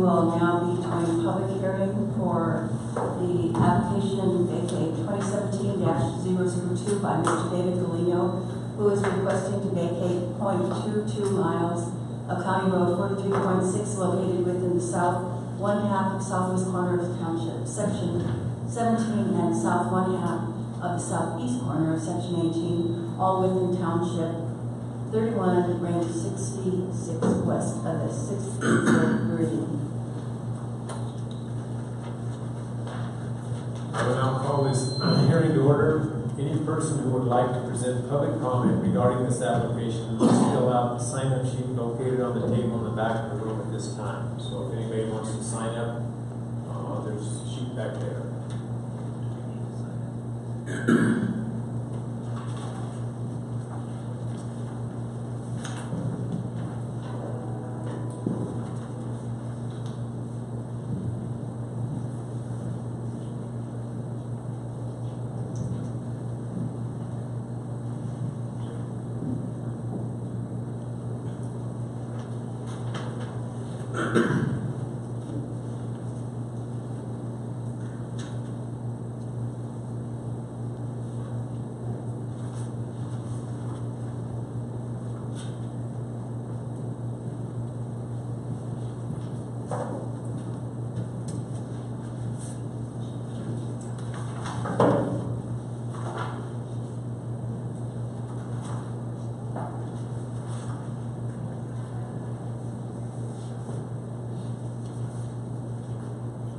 will now be doing a public hearing for the application AK 2017-002 by Mr. David Galino, who is requesting to vacate 0.22 miles of County Road 43.6 located within the south one-half of southwest corner of the township, section 17, and south one-half of the southeast corner of section 18, all within township 31, range 66 west of the 6th meridian. I will now call this hearing to order. Any person who would like to present public comment regarding this application, please fill out the sign-up sheet located on the table in the back of the room at this time. So if anybody wants to sign up, there's a sheet back there.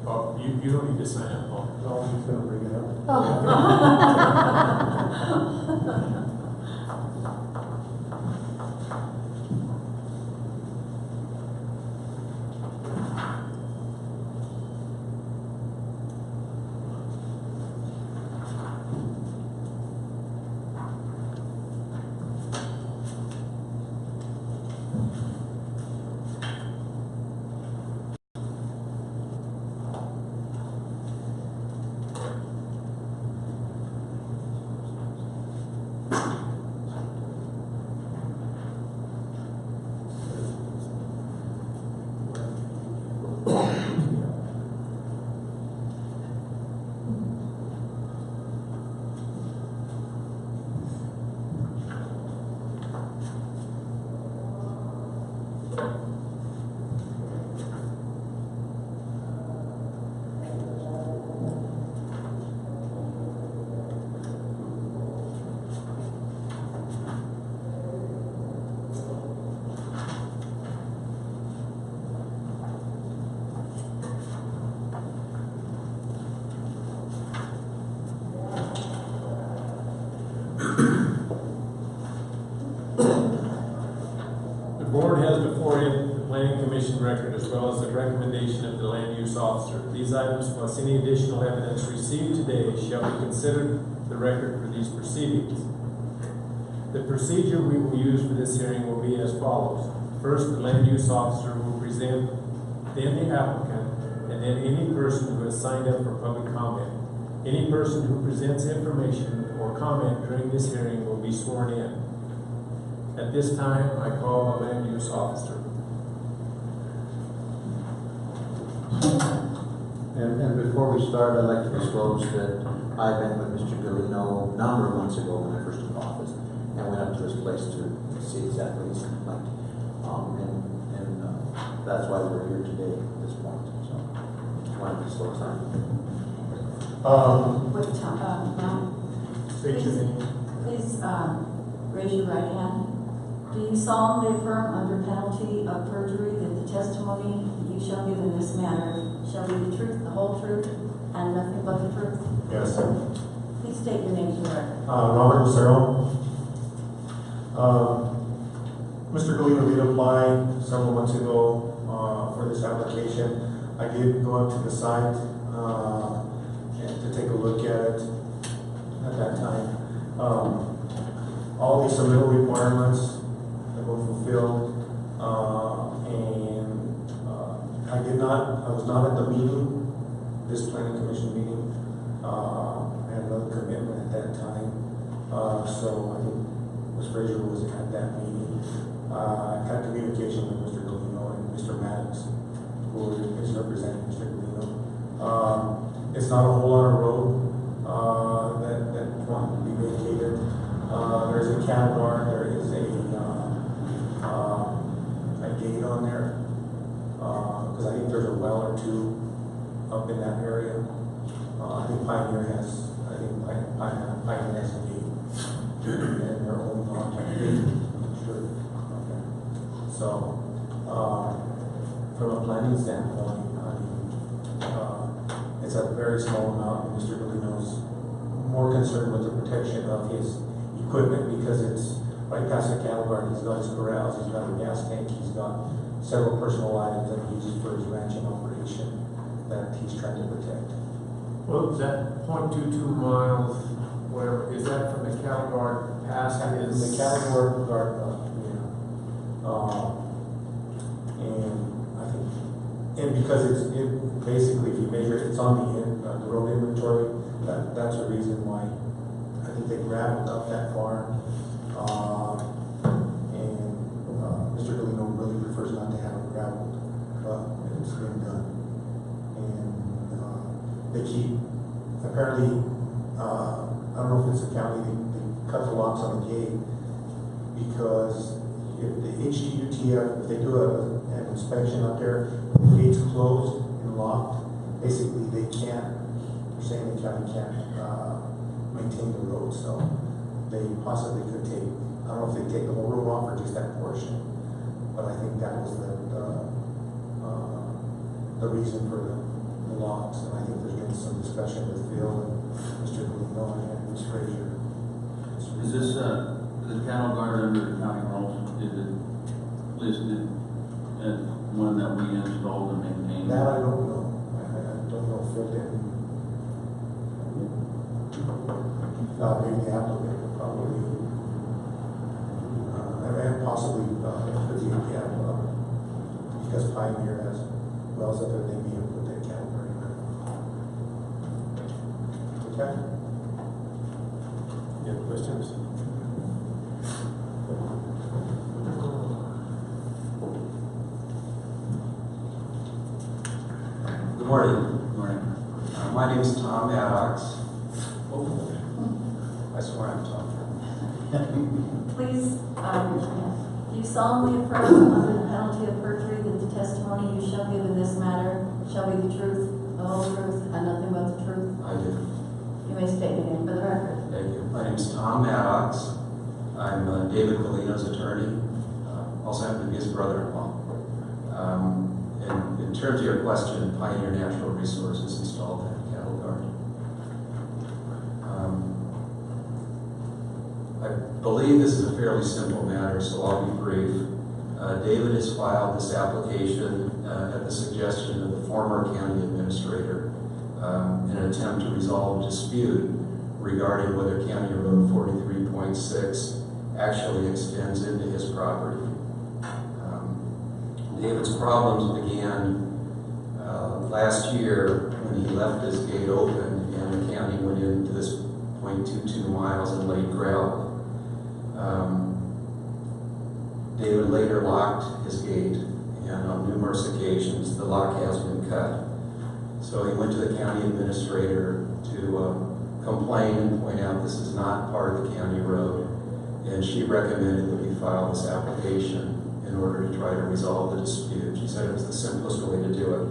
Oh, you don't need to sign up, Paul. No, I'm just gonna bring it up. The board has before it the planning commission record as well as the recommendation of the land use officer. These items plus any additional evidence received today shall be considered the record for these proceedings. The procedure we will use for this hearing will be as follows. First, the land use officer will present, then the applicant, and then any person who has signed up for public comment. Any person who presents information or comment during this hearing will be sworn in. At this time, I call the land use officer. And before we start, I'd like to disclose that I met with Mr. Galino a number of months ago when I first took office, and went up to his place to see exactly his complaint. That's why we're here today at this point. So, just wanted to disclose that. State your name. Please raise your right hand. Do you solemnly affirm under penalty of perjury that the testimony you shall give in this matter shall be the truth, the whole truth, and nothing but the truth? Yes. Please state your name to the record. Robert Lucero. Mr. Galino did apply several months ago for this application. I did go up to the site and to take a look at it at that time. All the submittal requirements that were fulfilled, and I was not at the meeting, this planning commission meeting. I had another commitment at that time, so I think Ms. Frazier was at that meeting. I had communication with Mr. Galino and Mr. Maddox who is representing Mr. Galino. It's not a whole lot of road that want to be vacated. There's a cattle barn, there is a gate on there, because I think there's a well or two up in that area. I think Pioneer has a gate and their own contact gate. Sure. Okay. So, from a planning standpoint, I mean, it's a very small amount, and Mr. Galino's more concerned with the protection of his equipment because it's right past the cattle barn. He's got his corrals, he's got a gas tank, he's got several personal items that he uses for his ranching operation that he's trying to protect. Well, is that 0.22 miles, whatever, is that from the cattle guard past his? The cattle guard, yeah. And I think, and because it basically, if you measure it, it's on the road inventory. That's the reason why I think they gravelled up that far. Mr. Galino really prefers not to have it gravelled, but it's been done. And they keep, apparently, I don't know if it's the county, they cut the locks on the gate because if the HDUTF, if they do an inspection up there, the gate's closed and locked, basically they can't, they're saying the county can't maintain the road, so they possibly could take, I don't know if they take the whole road off or just that portion, but I think that was the reason for the locks, and I think there's been some discussion with Phil and Mr. Galino and Ms. Frazier. Is this the cattle guard under the county rules? Is it listed as one that we installed and maintained? That I don't know. I don't know if Phil didn't. Maybe the applicant would probably, and possibly it could be a cattle, because Pioneer has wells up there, they may have put that cattle guard in there. Okay? You have questions? Good morning. Good morning. My name is Tom Maddox. I swear I'm Tom. Please, you solemnly affirm under the penalty of perjury that the testimony you shall give in this matter shall be the truth, the whole truth, and nothing but the truth. I do. You may state your name for the record. Thank you. My name is Tom Maddox. I'm David Galino's attorney. Also happen to be his brother-in-law. And in terms of your question, Pioneer Natural Resources installed that cattle guard. I believe this is a fairly simple matter, so I'll be brief. David has filed this application at the suggestion of the former county administrator in an attempt to resolve a dispute regarding whether County Road 43.6 actually extends into his property. David's problems began last year when he left his gate open and the county went into this 0.22 miles and laid gravel. David later locked his gate, and on numerous occasions the lock has been cut. So he went to the county administrator to complain and point out this is not part of the county road, and she recommended that we file this application in order to try to resolve the dispute. She said it was the simplest way to do it.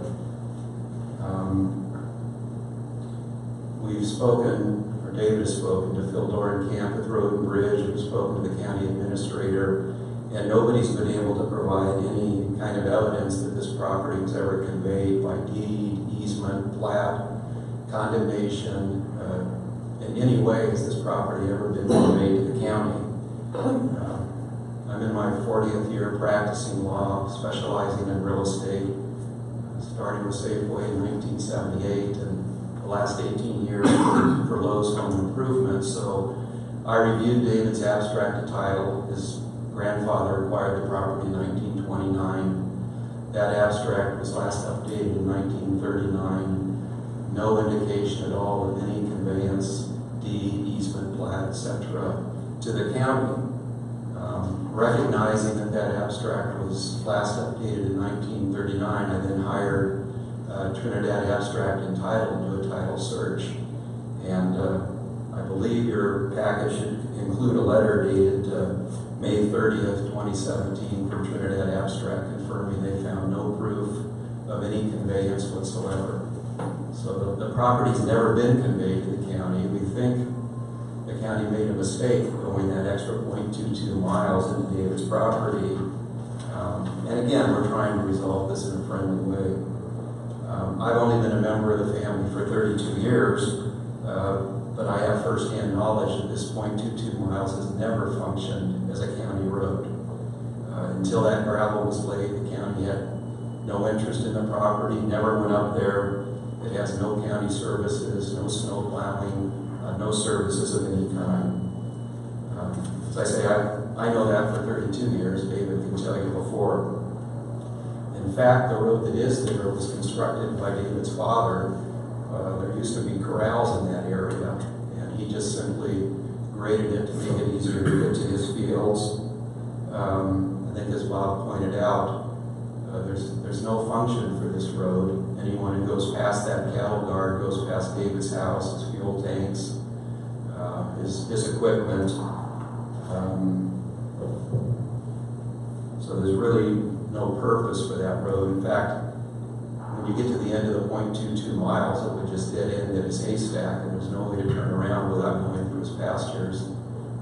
We've spoken, or David has spoken to Phil Dorenkamp with Road and Bridge. We've spoken to the county administrator, and nobody's been able to provide any kind of evidence that this property was ever conveyed by deed, easement, plat, condemnation. In any way has this property ever been conveyed to the county. I'm in my 40th year practicing law, specializing in real estate, starting with Safeway in 1978, and the last 18 years for Lowe's Home Improvement. So I reviewed David's abstract of title. His grandfather acquired the property in 1929. That abstract was last updated in 1939. No indication at all of any conveyance, deed, easement, plat, etc. to the county. Recognizing that that abstract was last updated in 1939, I then hired Trinidad Abstract and Title to do a title search. And I believe your package should include a letter dated May 30th, 2017 from Trinidad Abstract confirming they found no proof of any conveyance whatsoever. So the property's never been conveyed to the county. We think the county made a mistake going that extra 0.22 miles into David's property. And again, we're trying to resolve this in a friendly way. I've only been a member of the family for 32 years, but I have firsthand knowledge that this 0.22 miles has never functioned as a county road. Until that gravel was laid, the county had no interest in the property, never went up there. It has no county services, no snow plowing, no services of any kind. As I say, I know that for 32 years. David can tell you before. In fact, the road that is there was constructed by David's father. There used to be corrals in that area, and he just simply graded it to make it easier to get to his fields. I think as Bob pointed out, there's no function for this road. Anyone who goes past that cattle guard goes past David's house, his fuel tanks, his equipment. So there's really no purpose for that road. In fact, when you get to the end of the 0.22 miles, it would just dead end at his haystack, and there's no way to turn around without going through his pastures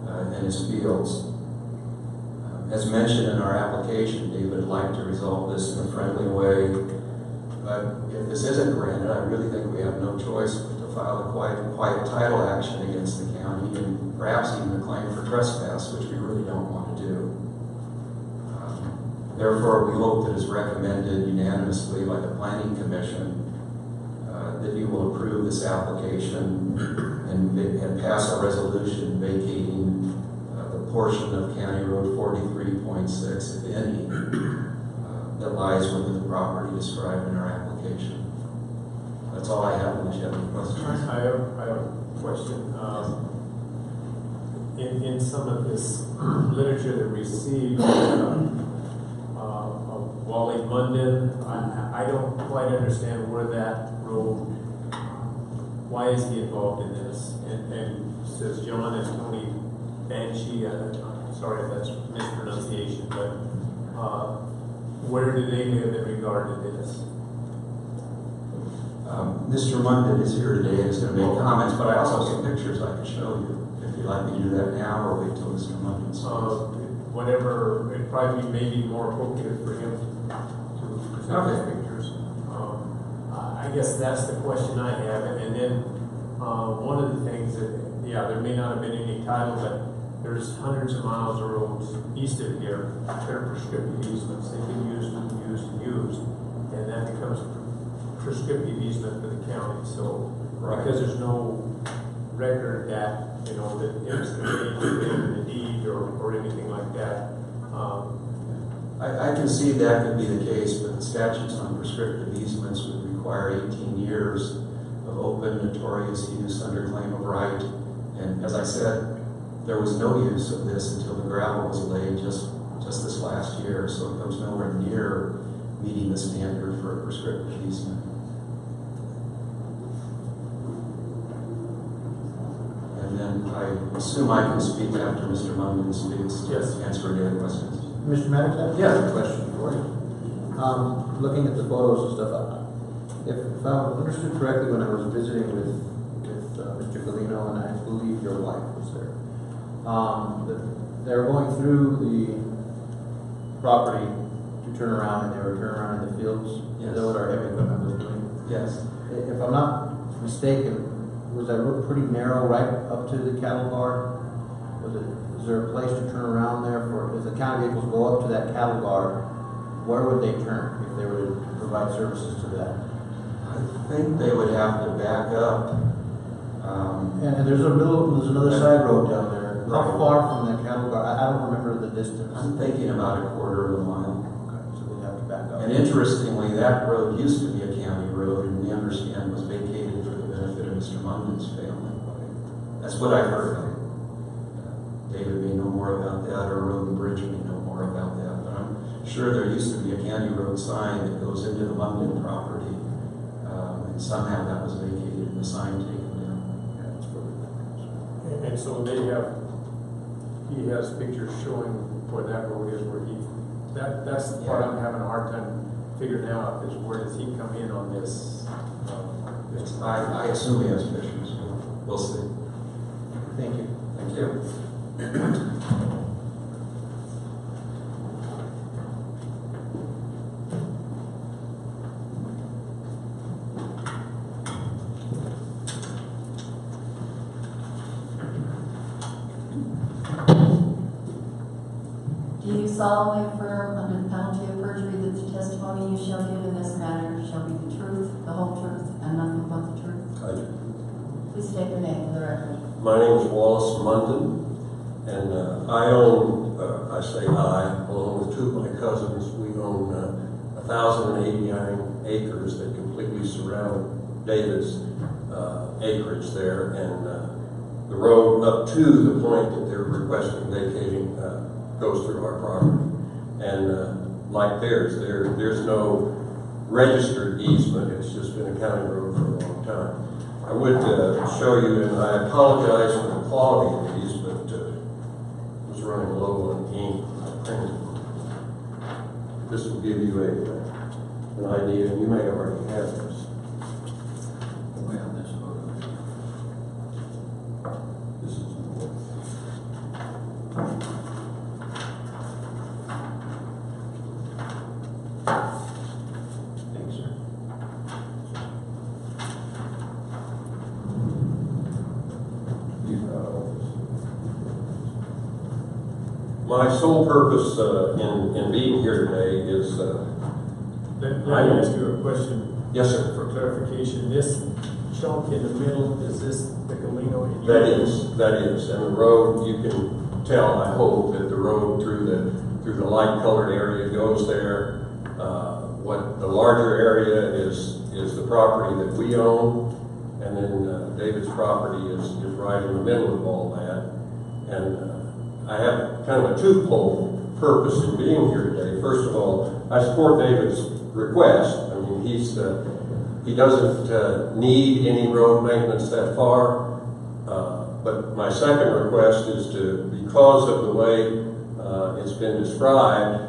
and his fields. As mentioned in our application, David would like to resolve this in a friendly way. But if this isn't granted, I really think we have no choice but to file a quiet title action against the county and perhaps even a claim for trespass, which we really don't want to do. Therefore, we hope that as recommended unanimously by the Planning Commission, that you will approve this application and pass a resolution vacating the portion of County Road 43.6, if any, that lies within the property described in our application. That's all I have, unless you have any questions. I have a question. In some of this literature that received Wally Munden, I don't quite understand where that road, why is he involved in this? And says John and Tony Banshee, sorry if that's mispronunciation, but where do they live in regard to this? Mr. Munden is here today and is going to make comments, but I also have some pictures I can show you if you'd like me to do that now or wait till Mr. Munden speaks. Whatever, it'd probably be maybe more appropriate for him to present his pictures. I guess that's the question I have. And then one of the things that, yeah, there may not have been any title, but there's hundreds of miles of roads east of here that are prescriptive easements. They've been used and used and used, and that becomes prescriptive easement for the county. So because there's no record that, you know, that it was conveyed in the deed or anything like that. I can see that could be the case, but the statutes on prescriptive easements would require 18 years of open, notorious use under claim of right. And as I said, there was no use of this until the gravel was laid just this last year, so it comes nowhere near meeting the standard for a prescriptive easement. And then I assume I can speak after Mr. Munden speaks to answer any other questions. Mr. Maddox, I have a question for you. Looking at the photos and stuff, if I understood correctly when I was visiting with Mr. Galino, and I believe your wife was there, they were going through the property to turn around, and they were turning around in the fields. Yes. Is that what our heavy equipment was doing? Yes. If I'm not mistaken, was that road pretty narrow right up to the cattle guard? Is there a place to turn around there for, if the county vehicles go up to that cattle guard, where would they turn if they were to provide services to that? I think they would have to back up. And there's another side road down there. How Right. far from that cattle guard? I don't remember the distance. I'm thinking about a quarter of a mile. Okay, so they'd have to back up. And interestingly, that road used to be a county road, and we understand was vacated for the benefit of Mr. Munden's family. That's what I heard. David may know more more about that, or Road and Bridge may know more about that, but I'm sure there used to be a Candy Road sign that goes into the London property, and somehow that was vacated and the sign taken down. Yeah, it's for the- And so he has pictures showing where that road is, that's the part I'm having a hard time figuring out, is where does he come in on this? I assume he has pictures, we'll see. Thank you. Thank you. Do you solemnly affirm under the penalty of perjury that the testimony you shall give in this matter shall be the truth, the whole truth, and nothing but the truth? I do. Please state your name for the record. My name is Wallace Munden, and I own, I say I, along with two of my cousins, we own 1,089 acres that completely surround David's acreage there, and the road up to the point that they're requesting vacating goes through our property. And like theirs, there's no registered easement, it's just been a county road for a long time. I would show you, and I apologize for the quality of these, but I was running low on ink when I printed them. This will give you an idea, and you may already have this. We have this photo. This is Thanks, sir. my sole purpose in being here today is, Let me ask you a question yes, sir. for clarification. This chunk in the middle, is this the Galeno? That is, and the road, you can tell, I hope, that the road through the light colored area goes there. What the larger area is the property that we own, and then David's property is right in the middle of all that. And I have kind of a twofold purpose in being here today. First of all, I support David's request. I mean, he doesn't need any road maintenance that far. But my second request is because of the way it's been described,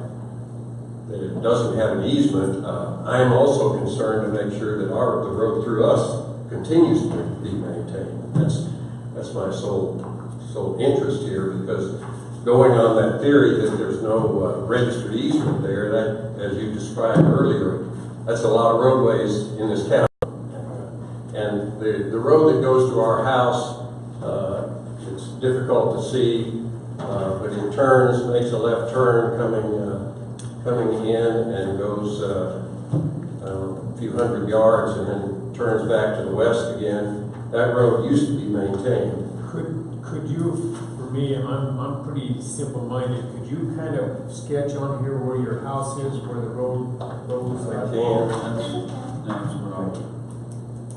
that it doesn't have an easement, I am also concerned to make sure that the road through us continues to be maintained. That's my sole interest here, because going on that theory that there's no registered easement there, that, as you described earlier, that's a lot of roadways in this town. And the road that goes to our house, it's difficult to see, but it turns, makes a left turn coming in and goes a few hundred yards and then turns back to the west again. That road used to be maintained. Could you, for me, I'm pretty simple-minded, could you kind of sketch on here where your house is, where the road goes? I can. That's what I was.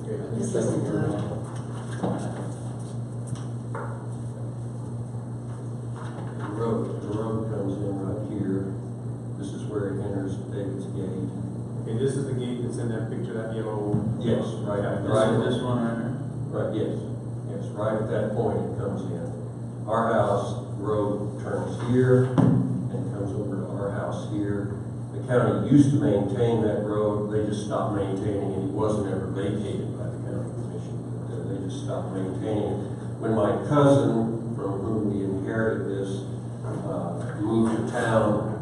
Okay, This isn't the, The road comes in right here. This is where it enters David's gate. Okay, this is the gate that's in that picture, that yellow. Yes, right. This one right here? Right, yes, right at that point it comes in. Our house road turns here and comes over to our house here. The county used to maintain that road, they just stopped maintaining it. It wasn't ever vacated by the county commission, but they just stopped maintaining it. When my cousin, from whom we inherited this, moved to town,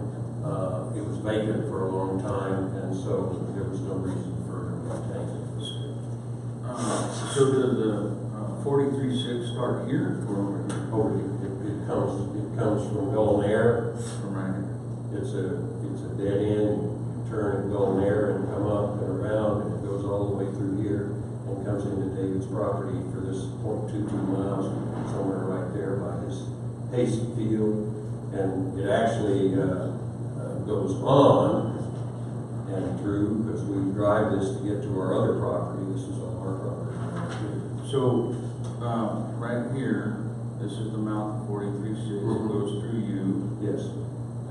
it was vacant for a long time, and so there was no reason for her to maintain it. So does the 43-6 start here or over here? Over here. It comes from Golden Air. From right here? It's a dead end. You turn at Golden Air and come up and around, and it goes all the way through here and comes into David's property for this 0.22 miles, somewhere right there by his hayseed field. And it actually goes on and through, because we drive this to get to our other property. This is all our property right here. So, right here this is the mouth of 43-6, Mhm. goes through you, Yes,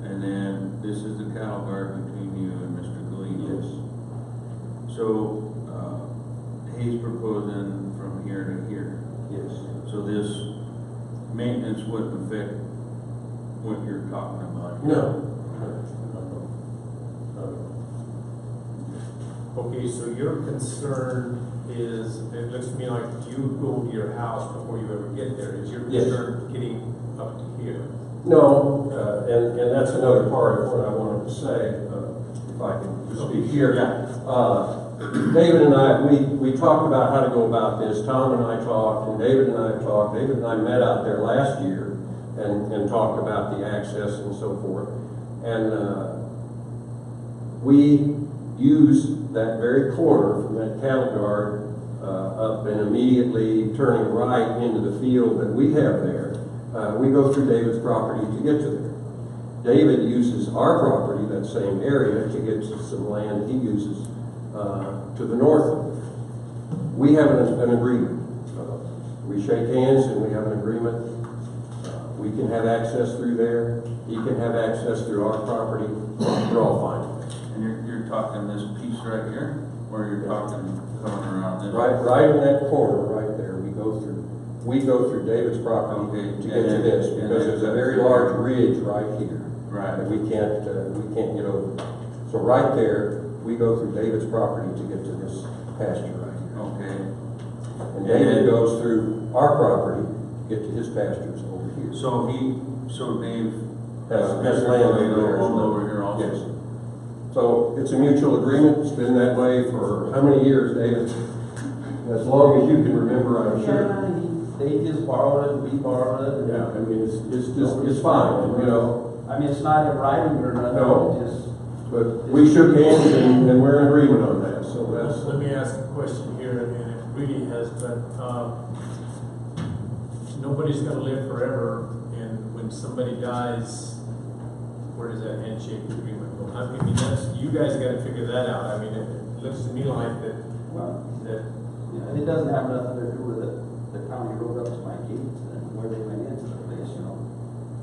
and then this is the cattle guard between you and Mr. Galino. yes. So, he's proposing from here to here. Yes. So this maintenance wouldn't affect what you're talking about. No. Okay, so your concern is, it looks to me like you go to your house before you ever get there. Is your Yes. concern getting up to here? No, and that's another part of what I wanted to say, if I can just speak here. David and I, we talked about how to go about this. Tom and I talked, and David and I talked. David and I met out there last year and talked about the access and so forth. And we used that very corner from that cattle guard up and immediately turning right into the field that we have there. We go through David's property to get to there. David uses our property, that same area, to get to some land he uses to the north of it. We have an agreement. We shake hands and we have an agreement. We can have access through there. He can have access through our property. We're all fine. And you're talking this piece right here, or you're talking coming around this? Right in that corner, right there, we go through David's property Okay, to get to this, because there's a very large ridge right here. Right. That we can't get over. So right there, we go through David's property to get to this pasture right here. Okay. And David goes through our property to get to his pastures over here. So Dave Has land over there. All over here also? Yes. So it's a mutual agreement. It's been that way for how many years, David? As long as you can remember, I'm sure. They just borrowed it, we borrowed it. Yeah, I mean, it's fine, you know. I mean, it's not in writing or nothing, No. it's just. But we shook hands and we're in agreement on that, so that's. Let me ask a question here, and it really has been, nobody's gonna live forever, and when somebody dies, where does that handshake agreement go? I mean, you guys gotta figure that out. I mean, it looks to me like that, Well, that, it doesn't have nothing to do with it. The county road up to my gates and where they went into the place, you know.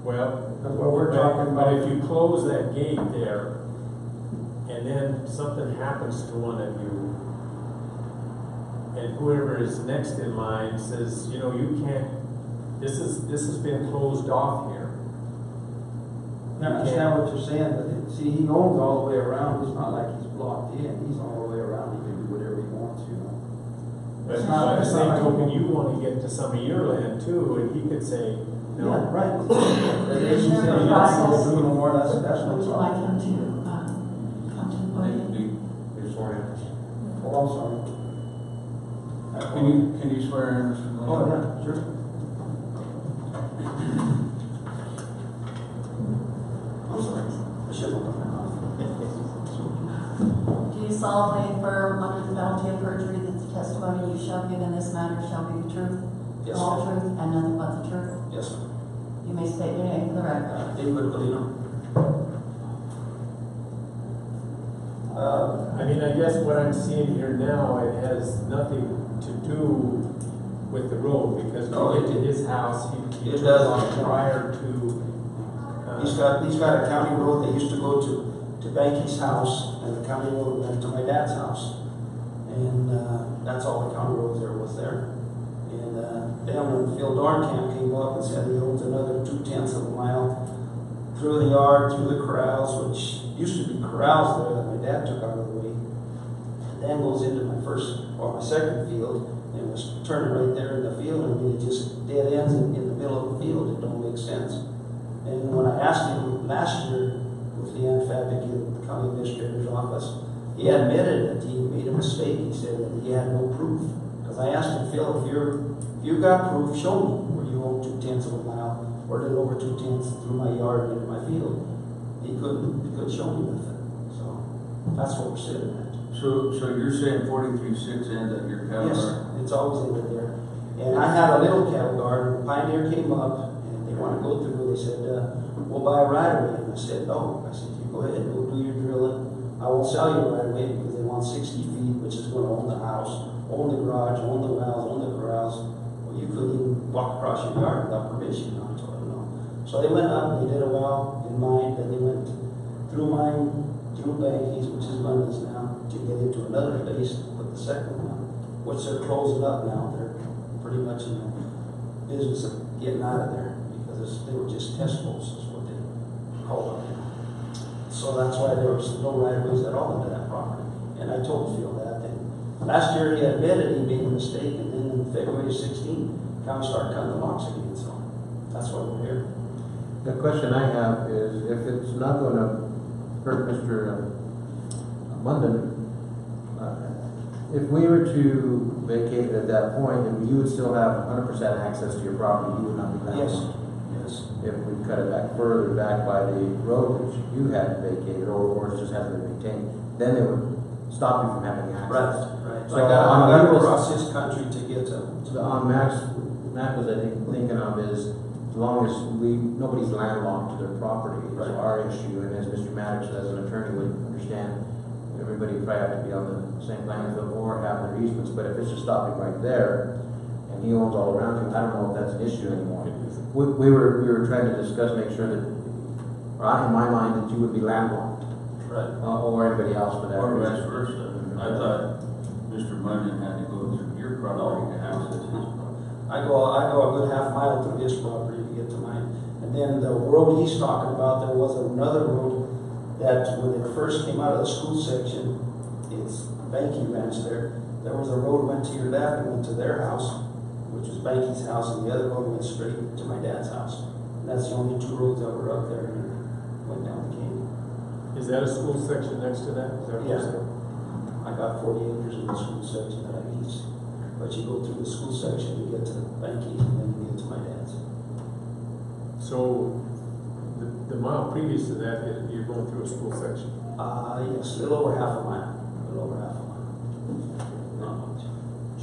well. That's what we're but- talking But about. if you close that gate there, and then something happens to one of you, and whoever is next in line says, you know, you can't, this has been closed off here. I understand what you're saying, but see, he owns all the way around. It's not like he's blocked in. He's all the way around. He can do whatever he wants, you know. But It's not- by the it's same not like- token, you wanna get to some of your land too, and he could say, no. Yeah, right. They should say, There's a you process. don't do no more, that's no Would you like problem. him to, come to the podium? Oh, I'm sorry. Can you swear in, Mr. Galino? Oh, yeah, sure. I'm sorry. I should have done Do you solemnly affirm under the penalty of perjury that the testimony you shall give in this matter shall be the truth, the Yes, whole ma'am. truth, and nothing but the truth? Yes, sir. You may state your name for the record. David Galino. I mean, I guess what I'm seeing here now, it has nothing to do with the road, because No, to get to it- his house, he it took does. off prior to. He's got a county road that used to go to Banky's house, and the county road went to my dad's house. And, that's all the county roads there was there. And, then when Phil Dornkamp came up and said he owns another 2/10 of a mile through the yard, through the corrals, which used to be corrals there that my dad took out of the way. And then goes into my second field, and was turning right there in the field, and it just dead ends in the middle of the field. It don't make sense. And when I asked him last year with the Fabik in the county administrator's office, he admitted that he made a mistake. He said that he had no proof. Because I asked him, Phil, if you've got proof, show me where you own 2/10 of a mile, or a little over 2/10 through my yard and into my field. He couldn't show me nothing. So that's what we're sitting at. So you're saying 43-6 ends at your cattle Yes, guard? it's always ended there. And I had a little cattle guard, and Pioneer came up, and they wanted to go through, they said, we'll buy a right of way. And I said, no. I said, you go ahead, go do your drilling. I won't sell you a right of way because they want 60 feet, which is going to own the house, own the garage, own the wells, own the corrals. Well, you couldn't even walk across your yard without permission. I told them no. So they went up and they did a well in mine, then they went through mine, through Bankies, which is London's now, to get into another place with the second one, which they're closing up now. They're pretty much in the business of getting out of there because they were just test holes, is what they call them. So that's why there was no right of ways at all into that property. And I told Phil that. And last year he admitted he made a mistake, and then in February 16, county started cutting the locks again. So that's why we're here. The question I have is, if it's not going to hurt Mr. Munden, if we were to vacate it at that point, then you would still have 100% access to your property. You would not be landlocked. Yes. If we cut it back further back by the road which you had vacated, or it just hasn't been maintained, then they would stop you from having access. Right. So So I got to on cross this country to get to. So on Max was I think thinking of is, as long as nobody's landlocked to their property is Right. our issue, and as Mr. Maddox as an attorney would understand, everybody would probably have to be on the same playing field or have their easements, but if it's just stopping right there, and he owns all around you, I don't know if that's an issue anymore. We were trying to discuss, make sure that, or in my mind, that you would be landlocked, Right. or anybody else for that Or reason. vice versa. I thought Mr. Munden had to go through your property to access his property. I go a good half mile through his property to get to mine. And then the road he's talking about, there was another road that when it first came out of the school section, it's Banky Ranch there was a road went to your left and went to their house, which was Banky's house, and the other road went straight to my dad's house. And that's the only two roads that were up there and went down the canyon. Is that a school section next to that? Is that what you're Yeah. saying? I got 40 acres in the school section that I lease. But you go through the school section, you get to Banky, and then you get to my dad's. So the mile previous to that, you're going through a school section. Yes, a little over half a mile. A little over half a mile. Not much.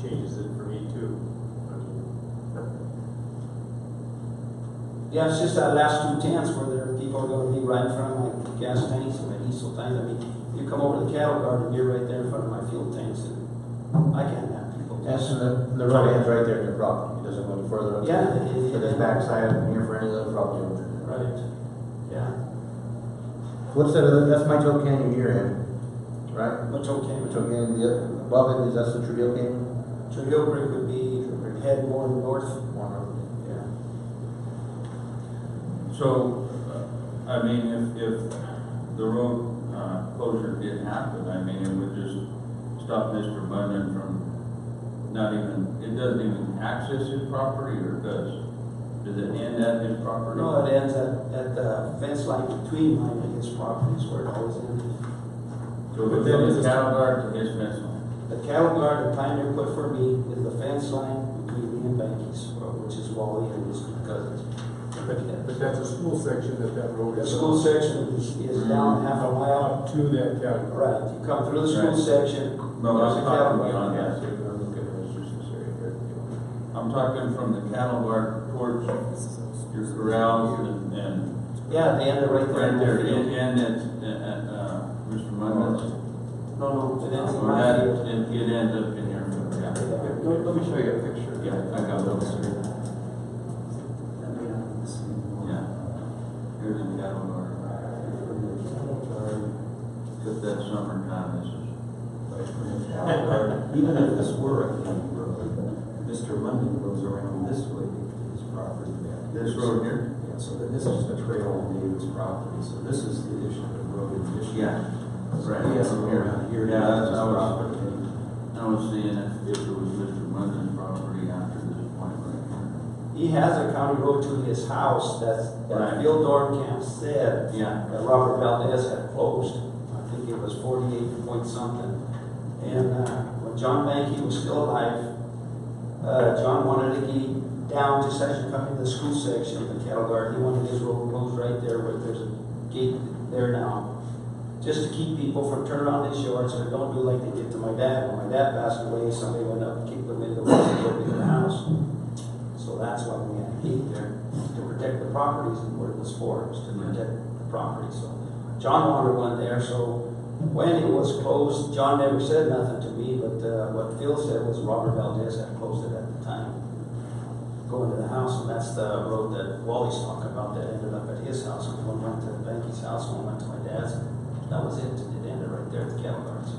Changes it for me too. Yeah, it's just that last 2 tenths where there people are going to be right in front of my gas tanks and my diesel tanks. I mean, you come over to the cattle guard and you're right there in front of my fuel tanks, and I can't have people. Yes, and the road ends right there in your property. It doesn't go any further up. Yeah, To this backside and here for any other property owner. Right. Yeah. What's that other, that's my toe canyon you're in, right? But okay. My toe canyon, above it, is that the Trujillo Canyon? Trujillo Creek would be head more north. One of them. Yeah. So, I mean, if the road closure did happen, I mean, it would just stop Mr. Munden from it doesn't even access his property, or does it end at his property? No, it ends at the fence line between mine and his properties where it always ends. So it goes from the cattle guard to his fence line. The cattle guard the Pioneer put for me is the fence line between me and Banky's, which is Wally and his cousins. But that's a school section that road The is. school section is down half a mile. Up to that category. Right, you come through the school Right. section. No, there's I'm a cattle talking guard. beyond that. I'm talking from the cattle guard towards your corrals and Yeah, they end it right there. right there, it ends at Mr. Munden's. No, it ends in Or my that, field. it ends up in here. Let me show you a picture. Yeah, I got those. Yeah. Here's the cattle guard. Just that summertime, this is. Even if this were a county road, Mr. Munden goes around this way to his property back. This road here? Yeah, so that this is the trail on David's property, so this is the addition of the road addition. Yeah. Right. He has to go around here. Yeah, that's, his I was property. seeing if it was Mr. Munden's property after this point right here. He has a county road to his house that Right. Bill Dorncamp said Yeah. that Robert Valdez had closed. I think it was 48 point something. And when John Mankey was still alive, John wanted to get down just as you come into the school section of the cattle guard. He wanted his road closed right there where there's a gate there now. Just to keep people from turning on his yard so they don't do like they did to my dad. When my dad passed away, somebody went up and kicked them into the house. So that's why we had a gate there, to protect the properties and what it was for, was to protect the property. So John wanted one there, so when it was closed, John never said nothing to me, but what Phil said was Robert Valdez had closed it at the time. go into the house, and that's the road that Wally's talking about that ended up at his house. One went to Benke's house, one went to my dad's. That was it. It ended right there at the cattle guards.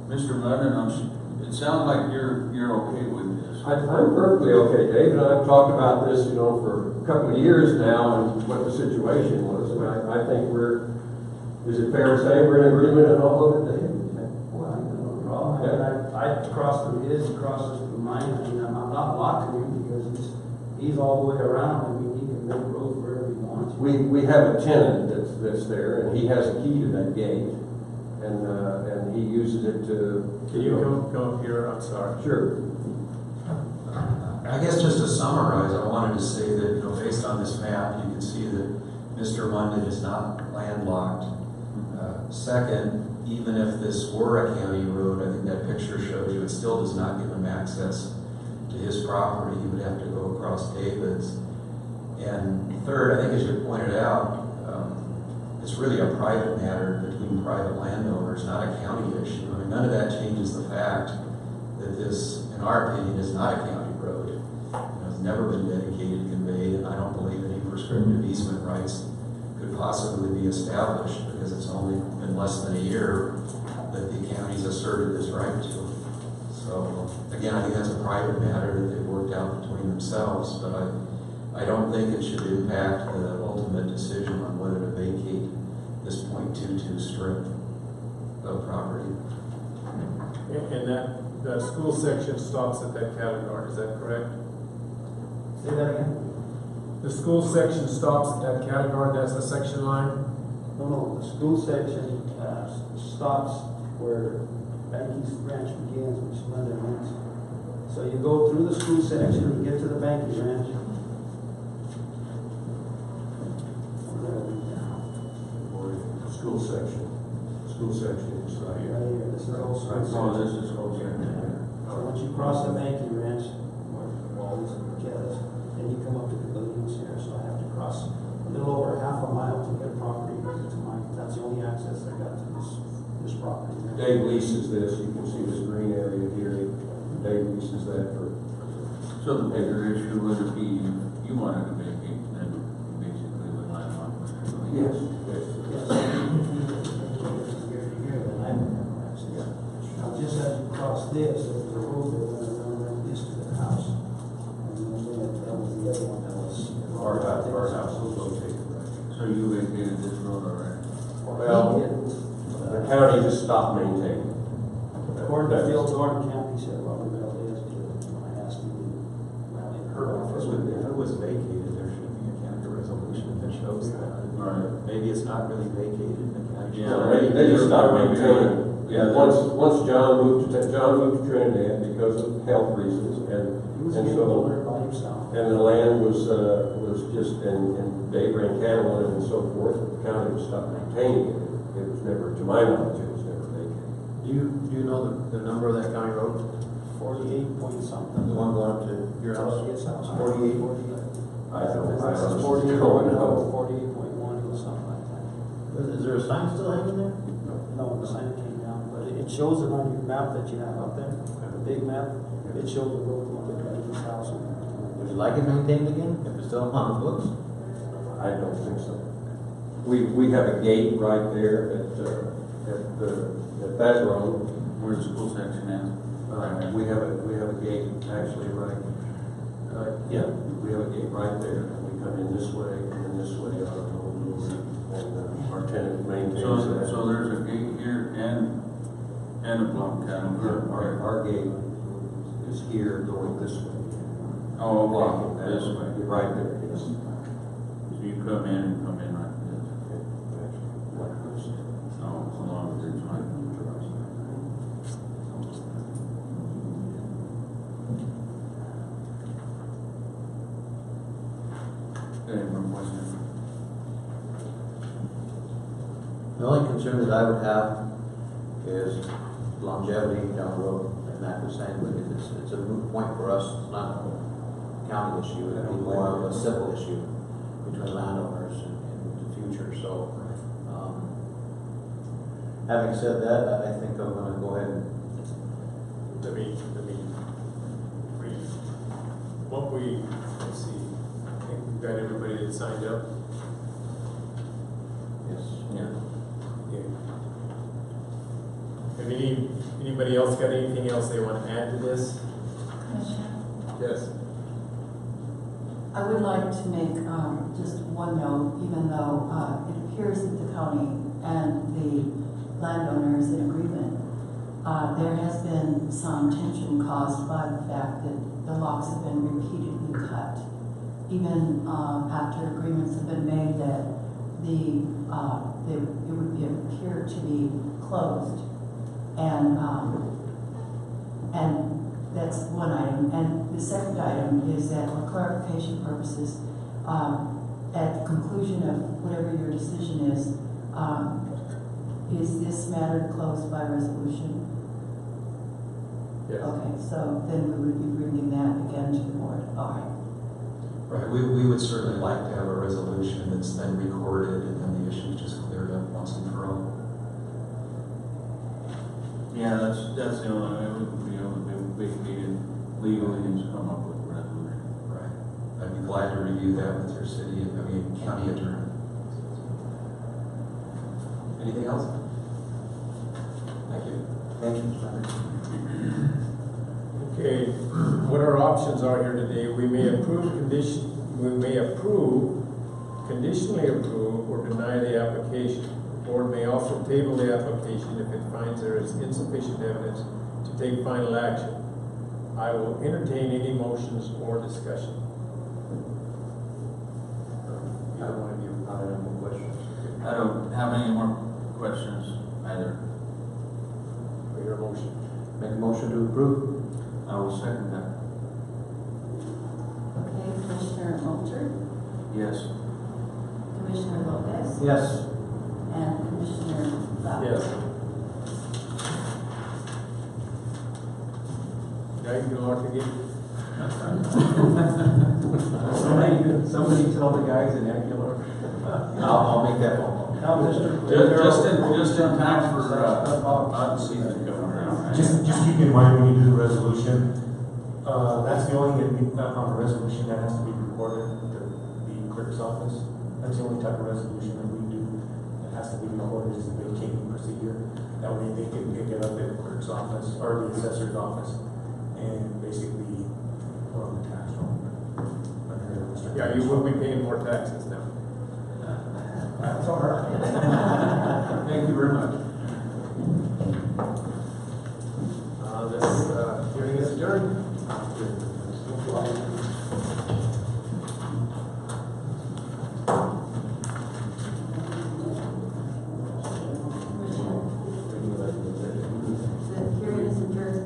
Mr. Mudd, it sounds like you're okay with this. I'm perfectly okay. Dave and I have talked about this, for a couple of years now and what the situation was. And I think is it fair to say we're in agreement on all of it, Dave? Well, no problem. I crossed through his, he crosses through mine. I mean, I'm not blocking him because he's all the way around. I mean, he can make roads wherever he wants. We have a tenant that's there, and he has a key to that gate, and he uses it to. Can you come up here? I'm sorry. Sure. I guess just to summarize, I wanted to say that, based on this map, you can see that Mr. Munden is not landlocked. Second, even if this were a county road, I think that picture showed you, it still does not give him access to his property. He would have to go across David's. And third, I think as you pointed out, it's really a private matter between private landowners, not a county issue. I mean, none of that changes the fact that this, in our opinion, is not a county road. It's never been dedicated, conveyed, and I don't believe any prescriptive easement rights could possibly be established because it's only been less than a year that the county's asserted this right to. So, again, I think that's a private matter that they've worked out between themselves, but I don't think it should impact the ultimate decision on whether to vacate this .22 strip of property. And that school section stops at that cattle guard, is that correct? Say that again? The school section stops at that cattle guard, that's the section line? No, the school section stops where Banky's Ranch begins, which is London ends. So you go through the school section, you get to the Banky's Ranch. School section is right here. Right here, this is all school Right. section. This is okay. So once you cross the Banky Ranch, where Wally's and Kelly's, then you come up to the buildings here, so I have to cross a little over half a mile to get property to mine. That's the only access I got to this property. Dave leases this. You can see this green area here. Dave leases that for. So the bigger issue would be, you wanted to vacate, then basically with landlocked. Yes. Now, just as you cross this, there was a road that went around this to the house. And then that was the other one that was. Our house is located right here. So you vacated this road already? Well, the county just stopped maintaining. According to Phil Dornkamp, he said, well, we're going to do it. When I asked him, well, in her office. If it was vacated, there should be a county resolution that shows that. Right. Maybe it's not really vacated, the county. Yeah. They just stopped maintaining. Yeah. Once John moved to Trinidad because of health reasons, and He was and getting so older by himself. and the land was just and Dave ran cattle on it and so forth. The county was stopped maintaining it. It was never, to my knowledge, it was never vacated. Do you know the number of that county road? 48 point something. The one going up to your house? His house. 48? I don't This is know. 48.1 or something like that. Is there a sign still hanging there? No, the sign came down, but it shows it on your map that you have up there, the big map. It shows the road going to Benny's house. Would you like it maintained again, if it's still on the books? I don't think so. We have a gate right there at that road. Where's the school section at? We have a gate actually right. Yeah, we have a gate right there. We come in this way and this way on our own road, and our tenant maintains that. So there's a gate here and a block cattle guard. Our gate is here going this way. Oh, Blocking okay, this way. Right there, yes. So you come in like this. Like this. Oh, so long as it's right. Any more questions? The only concern that I would have is longevity down the road, and that was saying, but if it's a moot point for us, it's not a county issue, it'd be more of a civil issue between landowners in the future, so. Having said that, I think I'm gonna go ahead and let's see, I think we've got everybody that signed up. Yes. Yeah. Yeah. Have anybody else got anything else they want to add to this? Commissioner? Yes. I would like to make just one note, even though it appears that the county and the landowner is in agreement, there has been some tension caused by the fact that the locks have been repeatedly cut. Even after agreements have been made that it would appear to be closed. And that's one item. And the second item is that for clarification purposes, at the conclusion of whatever your decision is this matter closed by resolution? Yes. Okay, so then we would be bringing that again to the board. All right. Right, we would certainly like to have a resolution that's then recorded and then the issue is just cleared up once and for all. Yeah, that's the only way we can be able to basically legally and come up with a resolution. Right. I'd be glad to review that with your county attorney. Anything else? Thank you. Thank you, Mr. Mayor. Okay, what our options are here today, we may conditionally approve or deny the application. The board may also table the application if it finds there is insufficient evidence to take final action. I will entertain any motions or discussion. Either one of you. I have no questions. I don't have any more questions either. For your motion. Make a motion to approve? I will second that. Okay, Commissioner Moulter, Yes. Commissioner Lopez, Yes. and Commissioner Lau. Yes. Now you can lock again. Somebody tell the guys in Aguilar. I'll make that phone call. Now, Mr. Just in time for, odd season coming around, right? Just keep in mind when you do the resolution, that's the only thing on the resolution that has to be recorded at the clerk's office. That's the only type of resolution that we do that has to be recorded is the vacating procedure. That way they can pick it up at the clerk's office or the assessor's office and basically put on the tax roll. Yeah, you will be paying more taxes now. That's all right. Thank you very much. This hearing is adjourned. The hearing is adjourned.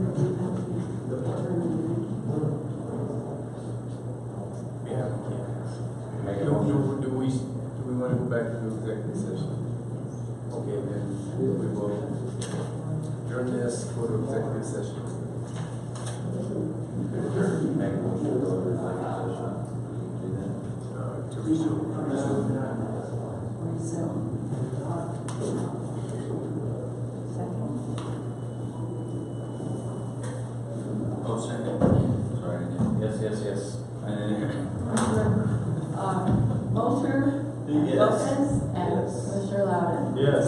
Yeah. Make a Do motion. we want to go back to executive session? Okay, then we will adjourn this, go to executive session. Make a motion to go to executive session. To resume. Resume. Second. Oh, second. Sorry. Yes. I didn't hear. Moulter, Yes. Lopez, and Yes. Commissioner Loudon. Yes.